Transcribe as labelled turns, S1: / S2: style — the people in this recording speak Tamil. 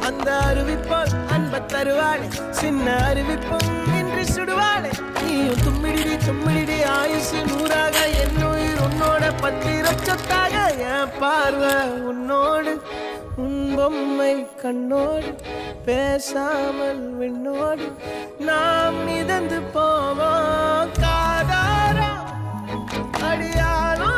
S1: அந்த அறிவிப்போல் அன்ப தருவாளே சின்ன அறிவிப்பும் இன்று சுடுவாளே நீயும் தும்மிடி ஆயுசு 100ஆக என் உயிர் உன்னோட பத்திரச்சொத்தாக என் பார்வை உன்னோடு உன் பொம்மை கண்ணோடு பேசாமல் விண்ணோடு நாம் மிதந்து போவோம் காதாரா அடியானோ